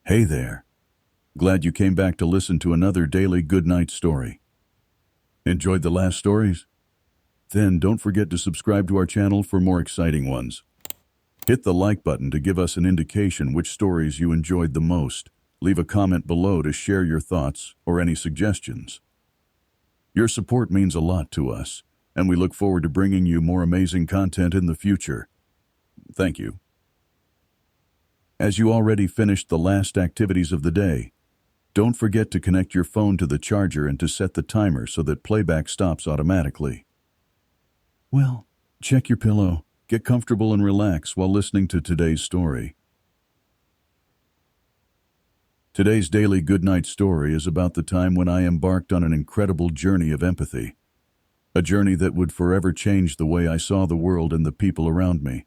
Hey there. Glad you came back to listen to another daily Goodnight Story. Enjoyed the last stories? Then don't forget to subscribe to our channel for more exciting ones. Hit the like button to give us an indication which stories you enjoyed the most. Leave a comment below to share your thoughts or any suggestions. Your support means a lot to us, and we look forward to bringing you more amazing content in the future. Thank you. As you already finished the last activities of the day, don't forget to connect your phone to the charger and to set the timer so that playback stops automatically. Well, check your pillow, get comfortable and relax while listening to today's story. Today's daily Goodnight Story is about the time when I embarked on an incredible journey of empathy, a journey that would forever change the way I saw the world and the people around me.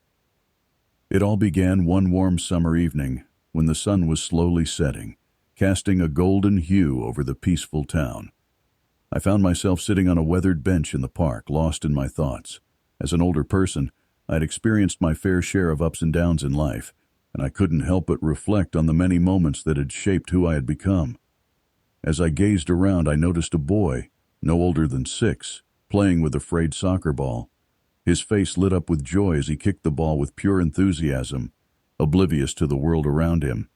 It all began one warm summer evening when the sun was slowly setting, casting a golden hue over the peaceful town. I found myself sitting on a weathered bench in the park, lost in my thoughts. As an older person, I had experienced my fair share of ups and downs in life, and I couldn't help but reflect on the many moments that had shaped who I had become. As I gazed around, I noticed a boy, no older than 6, playing with a frayed soccer ball. His face lit up with joy as he kicked the ball with pure enthusiasm, oblivious to the world around him.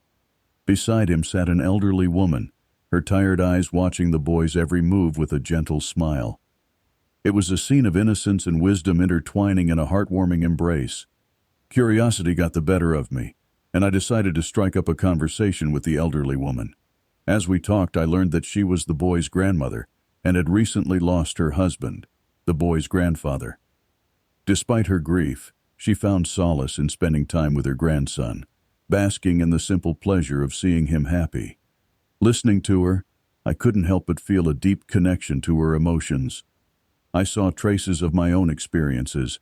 Beside him sat an elderly woman, her tired eyes watching the boy's every move with a gentle smile. It was a scene of innocence and wisdom intertwining in a heartwarming embrace. Curiosity got the better of me, and I decided to strike up a conversation with the elderly woman. As we talked, I learned that she was the boy's grandmother and had recently lost her husband, the boy's grandfather. Despite her grief, she found solace in spending time with her grandson, basking in the simple pleasure of seeing him happy. Listening to her, I couldn't help but feel a deep connection to her emotions. I saw traces of my own experiences,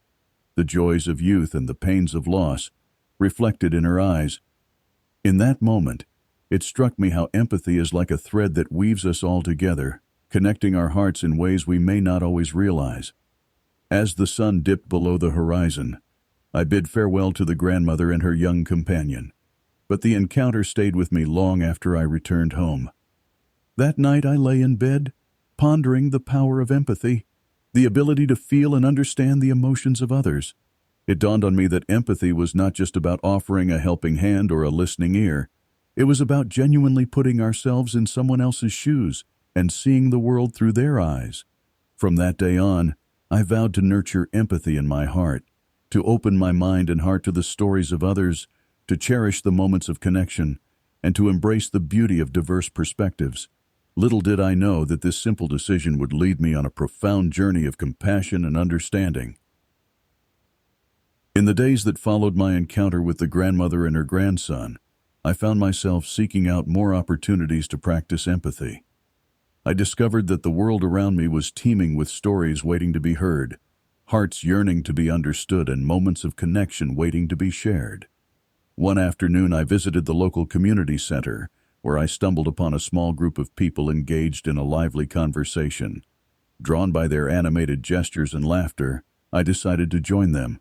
the joys of youth and the pains of loss, reflected in her eyes. In that moment, it struck me how empathy is like a thread that weaves us all together, connecting our hearts in ways we may not always realize. As the sun dipped below the horizon, I bid farewell to the grandmother and her young companion, but the encounter stayed with me long after I returned home. That night I lay in bed, pondering the power of empathy, the ability to feel and understand the emotions of others. It dawned on me that empathy was not just about offering a helping hand or a listening ear. It was about genuinely putting ourselves in someone else's shoes and seeing the world through their eyes. From that day on, I vowed to nurture empathy in my heart, to open my mind and heart to the stories of others, to cherish the moments of connection, and to embrace the beauty of diverse perspectives. Little did I know that this simple decision would lead me on a profound journey of compassion and understanding. In the days that followed my encounter with the grandmother and her grandson, I found myself seeking out more opportunities to practice empathy. I discovered that the world around me was teeming with stories waiting to be heard, hearts yearning to be understood, and moments of connection waiting to be shared. One afternoon, I visited the local community center, where I stumbled upon a small group of people engaged in a lively conversation. Drawn by their animated gestures and laughter, I decided to join them.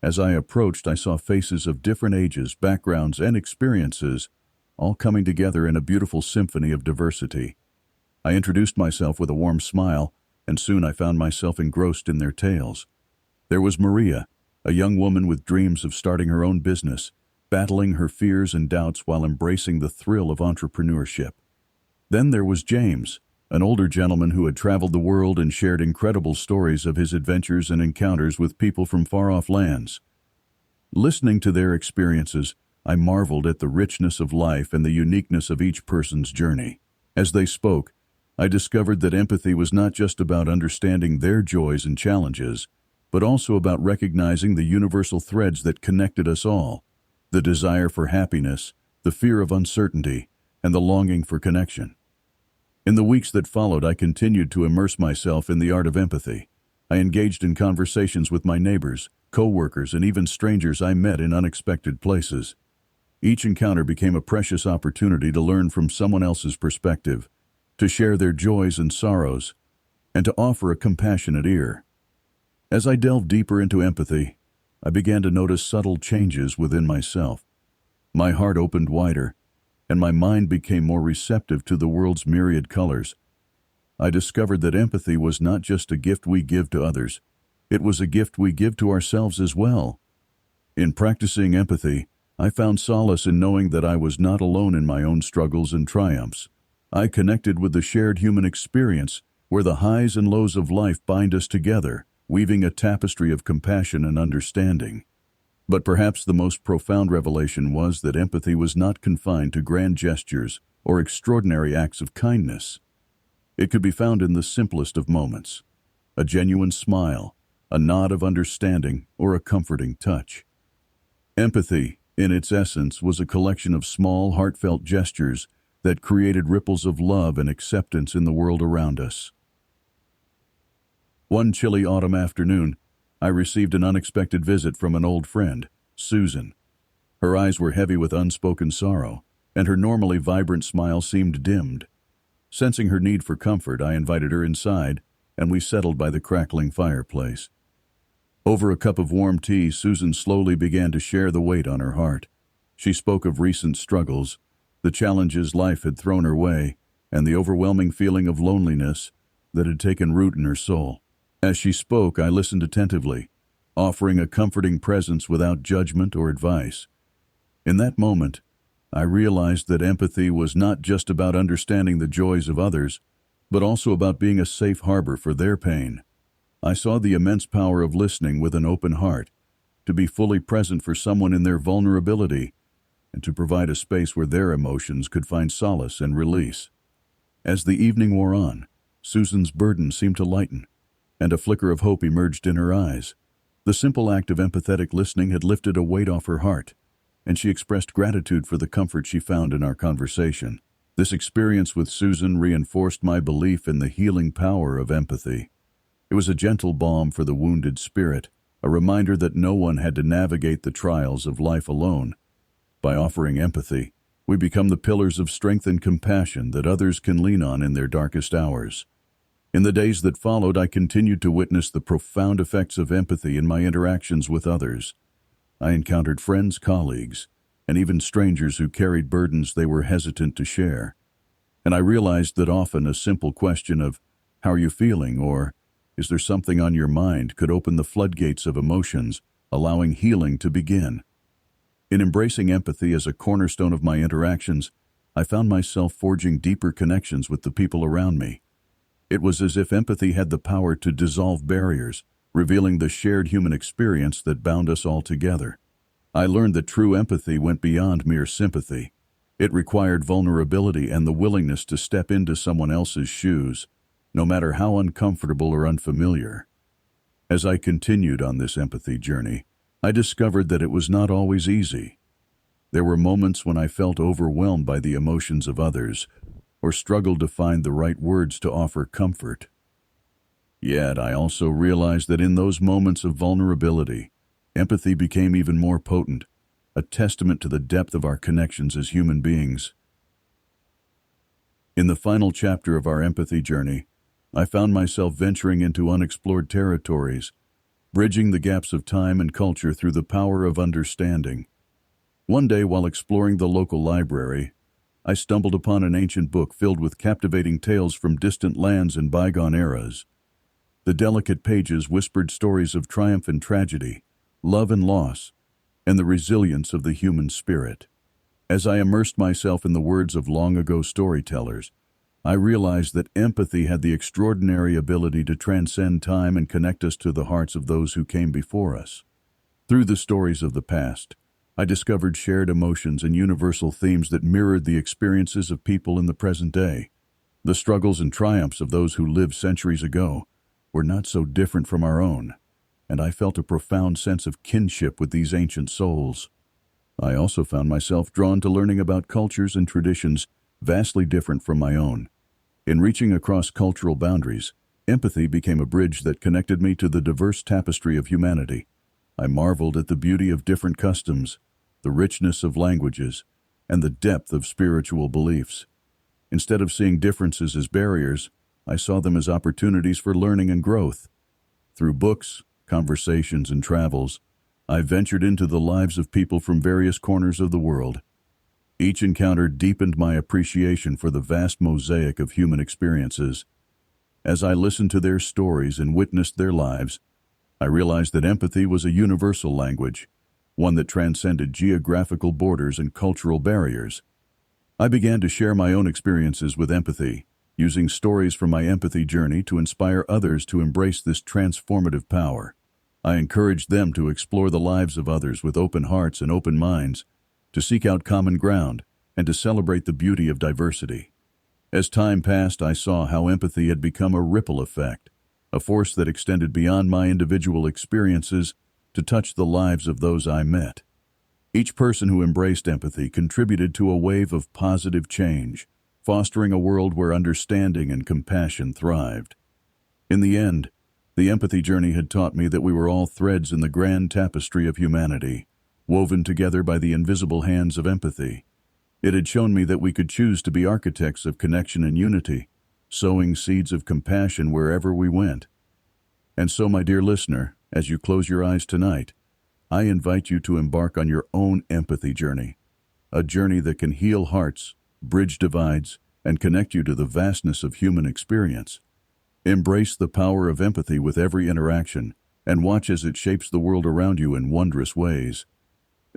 As I approached, I saw faces of different ages, backgrounds, and experiences, all coming together in a beautiful symphony of diversity. I introduced myself with a warm smile, and soon I found myself engrossed in their tales. There was Maria, a young woman with dreams of starting her own business, battling her fears and doubts while embracing the thrill of entrepreneurship. Then there was James, an older gentleman who had traveled the world and shared incredible stories of his adventures and encounters with people from far-off lands. Listening to their experiences, I marveled at the richness of life and the uniqueness of each person's journey. As they spoke, I discovered that empathy was not just about understanding their joys and challenges, but also about recognizing the universal threads that connected us all: the desire for happiness, the fear of uncertainty, and the longing for connection. In the weeks that followed, I continued to immerse myself in the art of empathy. I engaged in conversations with my neighbors, co-workers, and even strangers I met in unexpected places. Each encounter became a precious opportunity to learn from someone else's perspective, to share their joys and sorrows, and to offer a compassionate ear. As I delved deeper into empathy, I began to notice subtle changes within myself. My heart opened wider, and my mind became more receptive to the world's myriad colors. I discovered that empathy was not just a gift we give to others, it was a gift we give to ourselves as well. In practicing empathy, I found solace in knowing that I was not alone in my own struggles and triumphs. I connected with the shared human experience, where the highs and lows of life bind us together, weaving a tapestry of compassion and understanding. But perhaps the most profound revelation was that empathy was not confined to grand gestures or extraordinary acts of kindness. It could be found in the simplest of moments: a genuine smile, a nod of understanding, or a comforting touch. Empathy, in its essence, was a collection of small, heartfelt gestures that created ripples of love and acceptance in the world around us. One chilly autumn afternoon, I received an unexpected visit from an old friend, Susan. Her eyes were heavy with unspoken sorrow, and her normally vibrant smile seemed dimmed. Sensing her need for comfort, I invited her inside, and we settled by the crackling fireplace. Over a cup of warm tea, Susan slowly began to share the weight on her heart. She spoke of recent struggles, the challenges life had thrown her way, and the overwhelming feeling of loneliness that had taken root in her soul. As she spoke, I listened attentively, offering a comforting presence without judgment or advice. In that moment, I realized that empathy was not just about understanding the joys of others, but also about being a safe harbor for their pain. I saw the immense power of listening with an open heart, to be fully present for someone in their vulnerability, and to provide a space where their emotions could find solace and release. As the evening wore on, Susan's burden seemed to lighten, and a flicker of hope emerged in her eyes. The simple act of empathetic listening had lifted a weight off her heart, and she expressed gratitude for the comfort she found in our conversation. This experience with Susan reinforced my belief in the healing power of empathy. It was a gentle balm for the wounded spirit, a reminder that no one had to navigate the trials of life alone. By offering empathy, we become the pillars of strength and compassion that others can lean on in their darkest hours. In the days that followed, I continued to witness the profound effects of empathy in my interactions with others. I encountered friends, colleagues, and even strangers who carried burdens they were hesitant to share. And I realized that often a simple question of, "How are you feeling?" or "Is there something on your mind?" could open the floodgates of emotions, allowing healing to begin. In embracing empathy as a cornerstone of my interactions, I found myself forging deeper connections with the people around me. It was as if empathy had the power to dissolve barriers, revealing the shared human experience that bound us all together. I learned that true empathy went beyond mere sympathy. It required vulnerability and the willingness to step into someone else's shoes, no matter how uncomfortable or unfamiliar. As I continued on this empathy journey, I discovered that it was not always easy. There were moments when I felt overwhelmed by the emotions of others, or struggled to find the right words to offer comfort. Yet I also realized that in those moments of vulnerability, empathy became even more potent, a testament to the depth of our connections as human beings. In the final chapter of our empathy journey, I found myself venturing into unexplored territories, bridging the gaps of time and culture through the power of understanding. One day, while exploring the local library, I stumbled upon an ancient book filled with captivating tales from distant lands and bygone eras. The delicate pages whispered stories of triumph and tragedy, love and loss, and the resilience of the human spirit. As I immersed myself in the words of long-ago storytellers, I realized that empathy had the extraordinary ability to transcend time and connect us to the hearts of those who came before us. Through the stories of the past, I discovered shared emotions and universal themes that mirrored the experiences of people in the present day. The struggles and triumphs of those who lived centuries ago were not so different from our own, and I felt a profound sense of kinship with these ancient souls. I also found myself drawn to learning about cultures and traditions vastly different from my own. In reaching across cultural boundaries, empathy became a bridge that connected me to the diverse tapestry of humanity. I marveled at the beauty of different customs, the richness of languages, and the depth of spiritual beliefs. Instead of seeing differences as barriers, I saw them as opportunities for learning and growth. Through books, conversations, and travels, I ventured into the lives of people from various corners of the world. Each encounter deepened my appreciation for the vast mosaic of human experiences. As I listened to their stories and witnessed their lives, I realized that empathy was a universal language, one that transcended geographical borders and cultural barriers. I began to share my own experiences with empathy, using stories from my empathy journey to inspire others to embrace this transformative power. I encouraged them to explore the lives of others with open hearts and open minds, to seek out common ground, and to celebrate the beauty of diversity. As time passed, I saw how empathy had become a ripple effect, a force that extended beyond my individual experiences to touch the lives of those I met. Each person who embraced empathy contributed to a wave of positive change, fostering a world where understanding and compassion thrived. In the end, the empathy journey had taught me that we were all threads in the grand tapestry of humanity, woven together by the invisible hands of empathy. It had shown me that we could choose to be architects of connection and unity, sowing seeds of compassion wherever we went. And so, my dear listener, as you close your eyes tonight, I invite you to embark on your own empathy journey, a journey that can heal hearts, bridge divides, and connect you to the vastness of human experience. Embrace the power of empathy with every interaction, and watch as it shapes the world around you in wondrous ways.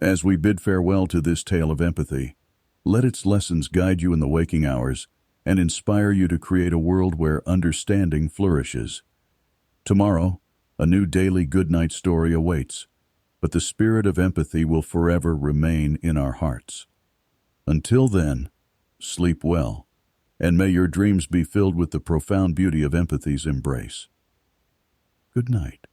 As we bid farewell to this tale of empathy, let its lessons guide you in the waking hours and inspire you to create a world where understanding flourishes. Tomorrow, a new daily goodnight story awaits, but the spirit of empathy will forever remain in our hearts. Until then, sleep well, and may your dreams be filled with the profound beauty of empathy's embrace. Good night.